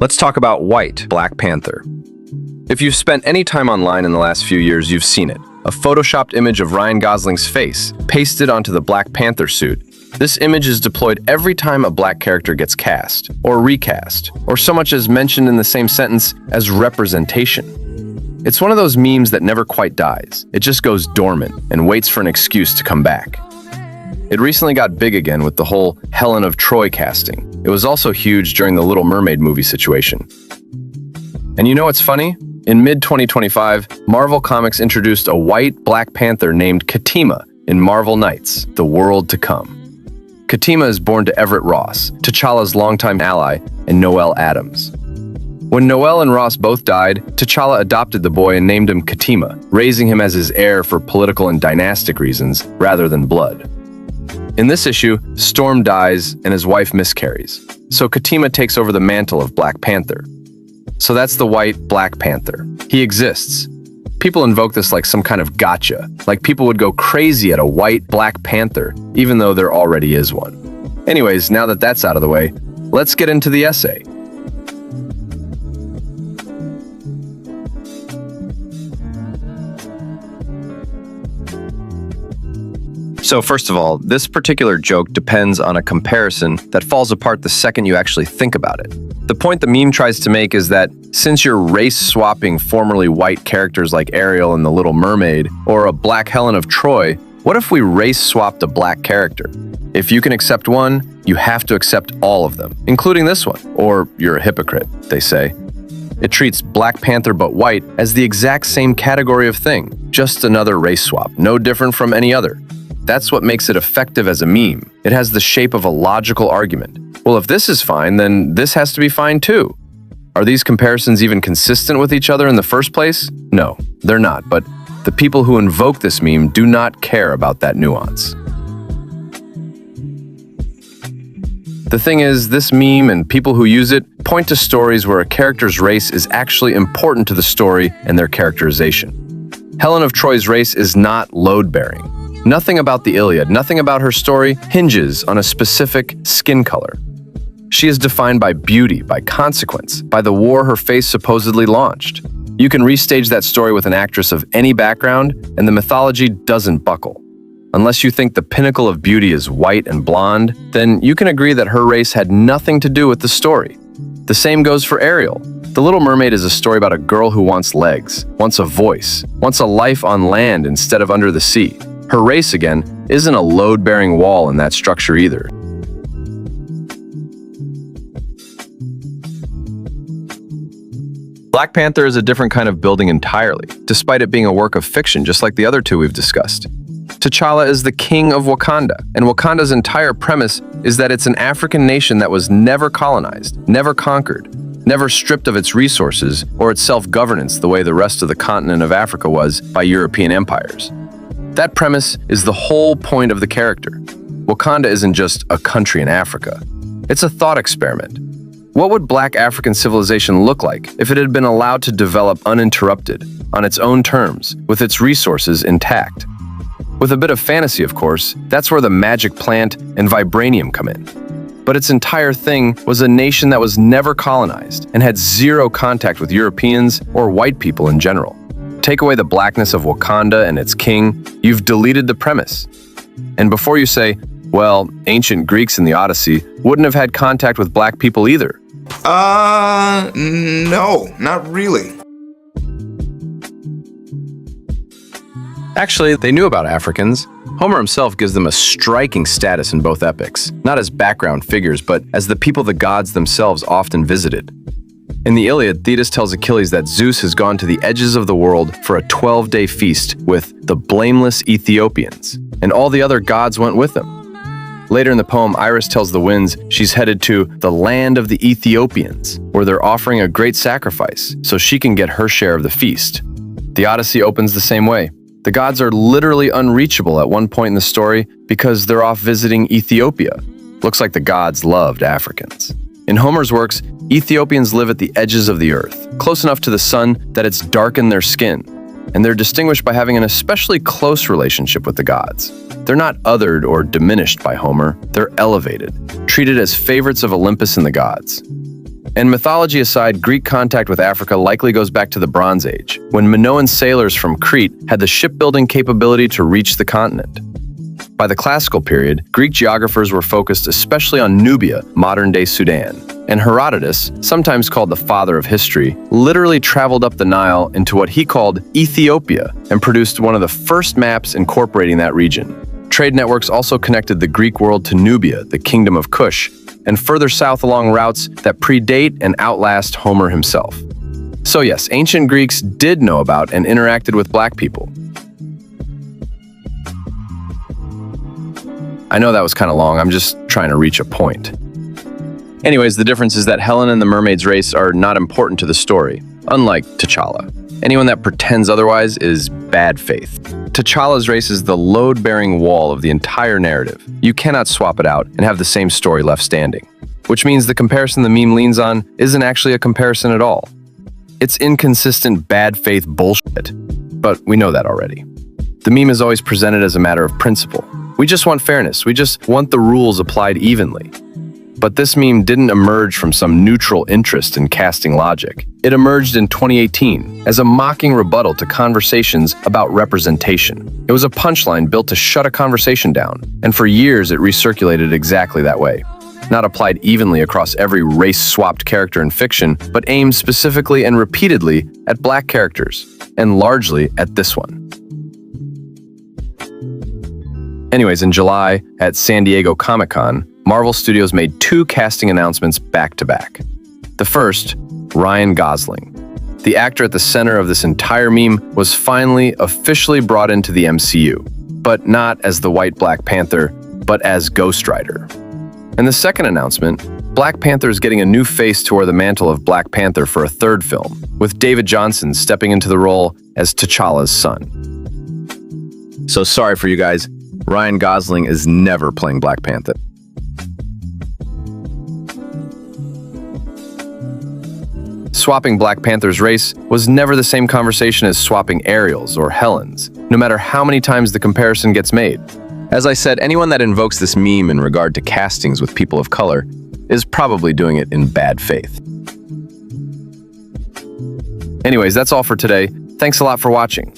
Let's talk about white Black Panther. If you've spent any time online in the last few years, you've seen it. A photoshopped image of Ryan Gosling's face pasted onto the Black Panther suit. This image is deployed every time a black character gets cast, or recast, or so much as mentioned in the same sentence as representation. It's one of those memes that never quite dies. It just goes dormant and waits for an excuse to come back. It recently got big again with the whole Helen of Troy casting. It was also huge during the Little Mermaid movie situation. And you know what's funny? In mid-2025, Marvel Comics introduced a white Black Panther named Katima in Marvel Knights: The World to Come. Katima is born to Everett Ross, T'Challa's longtime ally, and Noel Adams. When Noel and Ross both died, T'Challa adopted the boy and named him Katima, raising him as his heir for political and dynastic reasons rather than blood. In this issue, Storm dies and his wife miscarries, so Katima takes over the mantle of Black Panther. So that's the white Black Panther. He exists. People invoke this like some kind of gotcha, like people would go crazy at a white Black Panther, even though there already is one. Anyways, now that that's out of the way, let's get into the essay. So first of all, this particular joke depends on a comparison that falls apart the second you actually think about it. The point the meme tries to make is that since you're race-swapping formerly white characters like Ariel in The Little Mermaid or a Black Helen of Troy, what if we race-swapped a black character? If you can accept one, you have to accept all of them, including this one, or you're a hypocrite, they say. It treats Black Panther but white as the exact same category of thing, just another race swap, no different from any other. That's what makes it effective as a meme. It has the shape of a logical argument. Well, if this is fine, then this has to be fine too. Are these comparisons even consistent with each other in the first place? No, they're not, but the people who invoke this meme do not care about that nuance. The thing is, this meme and people who use it point to stories where a character's race is actually important to the story and their characterization. Helen of Troy's race is not load-bearing. Nothing about the Iliad, nothing about her story hinges on a specific skin color. She is defined by beauty, by consequence, by the war her face supposedly launched. You can restage that story with an actress of any background, and the mythology doesn't buckle. Unless you think the pinnacle of beauty is white and blonde, then you can agree that her race had nothing to do with the story. The same goes for Ariel. The Little Mermaid is a story about a girl who wants legs, wants a voice, wants a life on land instead of under the sea. Her race, again, isn't a load-bearing wall in that structure either. Black Panther is a different kind of building entirely, despite it being a work of fiction just like the other two we've discussed. T'Challa is the king of Wakanda, and Wakanda's entire premise is that it's an African nation that was never colonized, never conquered, never stripped of its resources or its self-governance the way the rest of the continent of Africa was by European empires. That premise is the whole point of the character. Wakanda isn't just a country in Africa. It's a thought experiment. What would Black African civilization look like if it had been allowed to develop uninterrupted, on its own terms, with its resources intact? With a bit of fantasy, of course, that's where the magic plant and vibranium come in. But its entire thing was a nation that was never colonized and had zero contact with Europeans or white people in general. Take away the blackness of Wakanda and its king, you've deleted the premise. And before you say, well, ancient Greeks in the Odyssey wouldn't have had contact with black people either. No, not really. Actually, they knew about Africans. Homer himself gives them a striking status in both epics, not as background figures, but as the people the gods themselves often visited. In the Iliad, Thetis tells Achilles that Zeus has gone to the edges of the world for a 12-day feast with the blameless Ethiopians, and all the other gods went with him. Later in the poem, Iris tells the winds she's headed to the land of the Ethiopians, where they're offering a great sacrifice so she can get her share of the feast. The Odyssey opens the same way. The gods are literally unreachable at one point in the story because they're off visiting Ethiopia. Looks like the gods loved Africans. In Homer's works, Ethiopians live at the edges of the earth, close enough to the sun that it's darkened their skin, and they're distinguished by having an especially close relationship with the gods. They're not othered or diminished by Homer, they're elevated, treated as favorites of Olympus and the gods. And mythology aside, Greek contact with Africa likely goes back to the Bronze Age, when Minoan sailors from Crete had the shipbuilding capability to reach the continent. By the classical period, Greek geographers were focused especially on Nubia, modern-day Sudan, and Herodotus, sometimes called the father of history, literally traveled up the Nile into what he called Ethiopia and produced one of the first maps incorporating that region. Trade networks also connected the Greek world to Nubia, the kingdom of Kush, and further south along routes that predate and outlast Homer himself. So yes, ancient Greeks did know about and interacted with black people. I know that was kind of long, I'm just trying to reach a point. Anyways, the difference is that Helen and the mermaid's race are not important to the story, unlike T'Challa. Anyone that pretends otherwise is bad faith. T'Challa's race is the load-bearing wall of the entire narrative. You cannot swap it out and have the same story left standing. Which means the comparison the meme leans on isn't actually a comparison at all. It's inconsistent bad faith bullshit, but we know that already. The meme is always presented as a matter of principle. We just want fairness, we just want the rules applied evenly. But this meme didn't emerge from some neutral interest in casting logic. It emerged in 2018 as a mocking rebuttal to conversations about representation. It was a punchline built to shut a conversation down, and for years it recirculated exactly that way. Not applied evenly across every race-swapped character in fiction, but aimed specifically and repeatedly at black characters, and largely at this one. Anyways, in July, at San Diego Comic-Con, Marvel Studios made 2 casting announcements back-to-back. The first, Ryan Gosling. The actor at the center of this entire meme was finally officially brought into the MCU, but not as the white Black Panther, but as Ghost Rider. And the second announcement, Black Panther is getting a new face to wear the mantle of Black Panther for a 3rd film, with David Johnson stepping into the role as T'Challa's son. So sorry for you guys, Ryan Gosling is never playing Black Panther. Swapping Black Panther's race was never the same conversation as swapping Ariel's or Helen's, no matter how many times the comparison gets made. As I said, anyone that invokes this meme in regard to castings with people of color is probably doing it in bad faith. Anyways, that's all for today. Thanks a lot for watching.